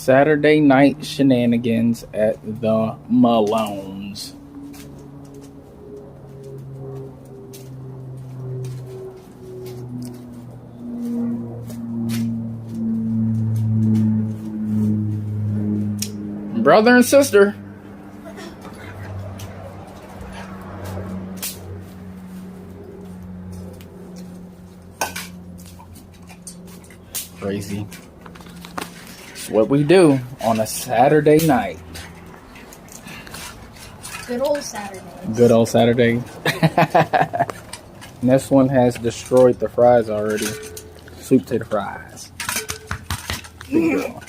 Saturday night shenanigans at the Malone's. Brother and sister. Crazy. It's what we do on a Saturday night. Good old Saturday. Good old Saturday. And this one has destroyed the fries already. Sweet potato fries. Good girl.